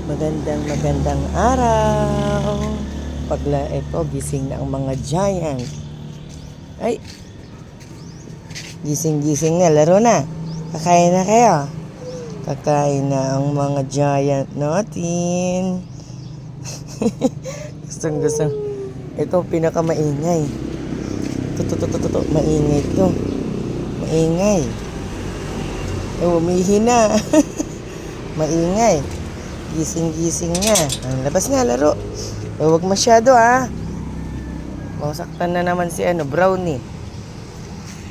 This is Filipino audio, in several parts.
Magandang araw. Pagla ito, gising na ang mga giant. Ay, gising na, laro na. Kakain na kayo. Kakain na ang mga giant natin. Gustong. Ito pinakamaingay. Ito, maingay to. Maingay. Umihi na. Maingay. Gising nga. Labas nga, laro. Huwag masyado, masaktan na naman si Brownie.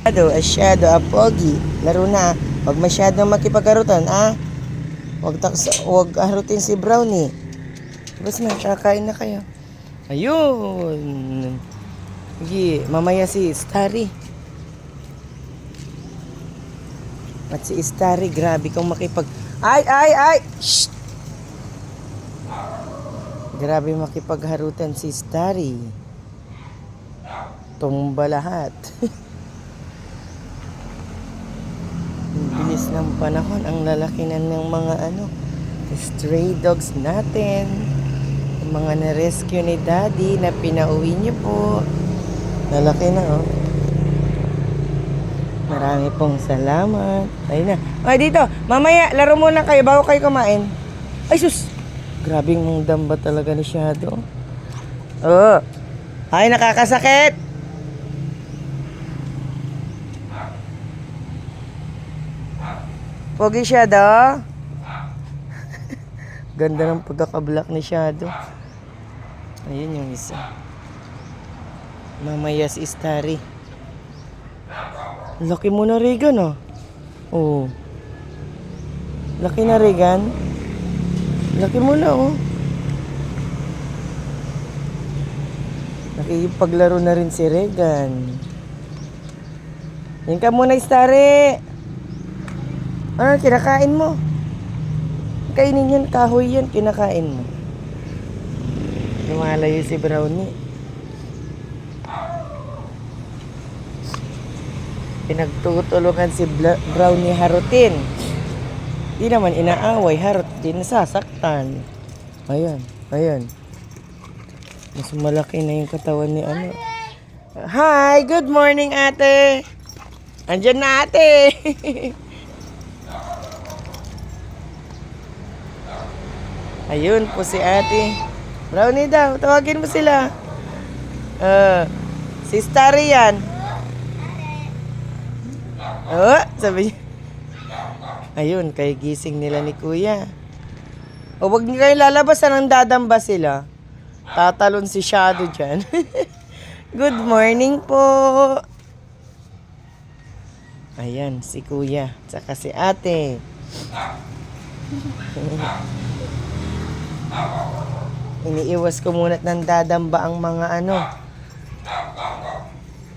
Asyado, Pogi. Laro na. Huwag masyado makipagharutan, Huwag harutin si Brownie. Labas na, kakain na kayo. Ayun. Mamaya si Starry. At si Starry, grabe kang makipag... Ay! Shh! Grabe makipagharutan si Starry. Tumba lahat. Ang bilis ng panahon. Ang lalaki na ng mga stray dogs natin. Yung mga na-rescue ni Daddy na pinauwi niyo po. Lalaki na, Marami pong salamat. Ayun na. Ay, dito. Mamaya, laro muna kayo bago kayo kumain. Ay, sus! Grabing mong damba talaga ni Shadow. Ay, nakakasakit! Pogi Shadow. Ganda ng pagkakablock ni Shadow. Ayun yung isa. Mamaya si Starry. Laki mo na, Regan, Laki na, Regan. Laki mo na, Nakikipaglaro na rin si Regan. Yan ka muna, Starry. Kinakain mo. Kainin yan, kahoy yan, kinakain mo. Lumalayo si Brownie. Pinagtutulungan si Brownie harutin. Di naman inaaway, harot din nasasaktan. Ayan. Mas malaki na yung katawan ni Hi, good morning, ate. Andyan na, ate. Ayun po si ate. Brownie daw, tawagin mo sila. Si Starry yan. Sabi niya. Ayun, kay gising nila ni Kuya. Huwag niyo kayo lalabas, nang dadamba sila. Tatalon si Shadow dyan. Good morning po. Ayan, si Kuya. Tsaka si ate. Iniiwas ko muna ng dadamba ang mga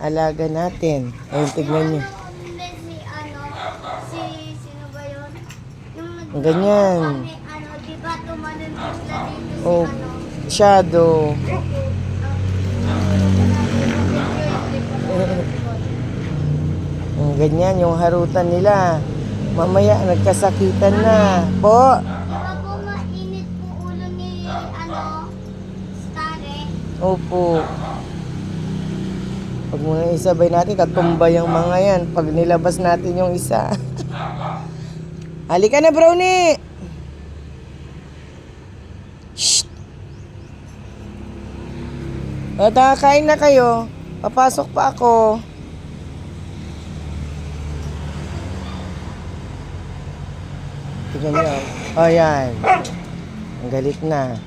alaga natin. Ayun, tignan niyo. Ganyan. Diba tumanin sila dito Shadow. Ganyan yung harutan nila. Mamaya nagkasakitan na. Po. Diba po mainit po ulo ni Starry? Opo. Pag muna isabay natin, katumba yung mga yan. Pag nilabas natin yung isa. Halika na, Brownie! Shh! Kain na kayo. Papasok pa ako. Tignan niyo. Yan. Ang galit na.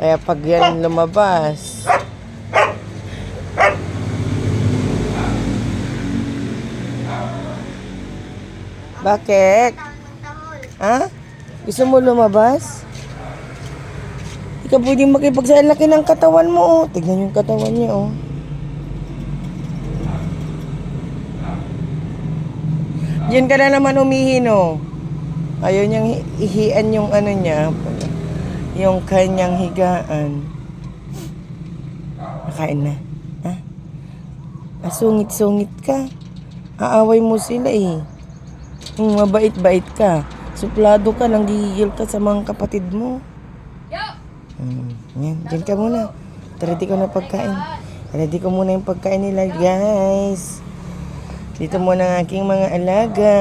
Kaya pag yan lumabas. Bakit? Gusto mo lumabas? Hindi ka pwedeng makipagsalaki ng katawan mo, Tignan yung katawan niya, Diyan ka na naman umihi, Ayaw niyang ihian yung niya. Yung kanyang higaan. Nakain na. Sungit-sungit ka. Aaway mo sila, Mabait-bait ka. Suplado ka, nanggigigil ka sa mga kapatid mo. Yan, dyan ka muna. Ready ko na pagkain. Ready ko muna yung pagkain nila, guys. Dito muna ang aking mga alaga.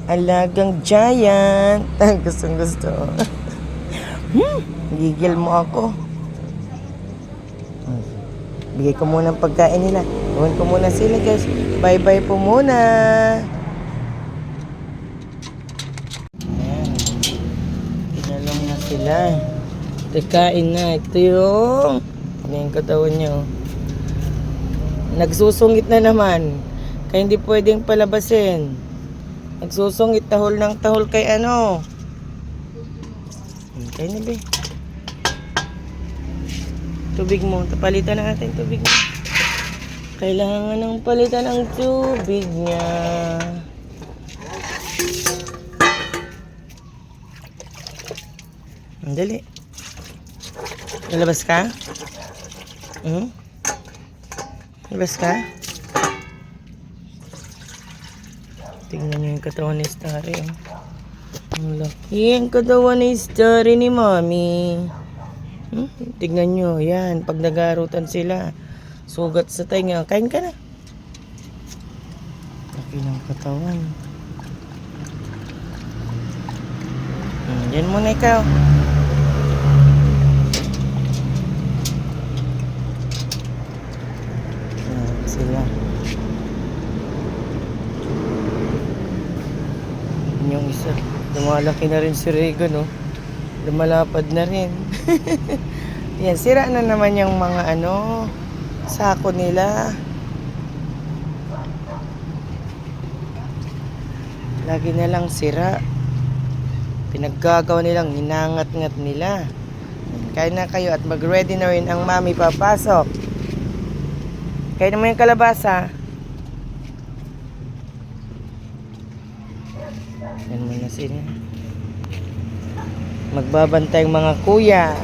Alagang giant. Gustong gusto. Gigil mo ako. Bigay ko muna ang pagkain nila. Tuwan ko muna sila, guys. Bye-bye po muna. Ayan. Kinalong na sila. Kain na. Ito yung katawan niyo. Nagsusungit na naman. Kaya hindi pwedeng palabasin. Nagsusungit tahol ng tahol kay ano. Kaya na, be. Tubig mo. Palitan na natin tubig mo. Kailangan ng palitan ng tubig niya. Dali. Lalabas ka? Lalabas ka? Tingnan niyo yung katawan ni Starry. Ang laki ang katawan ni Starry ni Mami. Tignan nyo, yan. Pag nagarutan sila, sugat sa tainga. Kain ka na. Laki ng katawan. Yan muna ikaw. Sila. Yung isa. Lumalaki na rin si Regan, no? Lumalapad na rin. Yan, sira na naman yung mga sako nila. Lagi na lang sira. Pinaggagawa nilang hinangat-ngat nila. Kain na kayo at mag-ready na rin ang mami papasok. Kain naman yung kalabasa. Yan muna sila. Magbabantay ang mga kuya.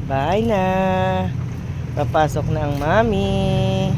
Bye na. Papasok na ang mami.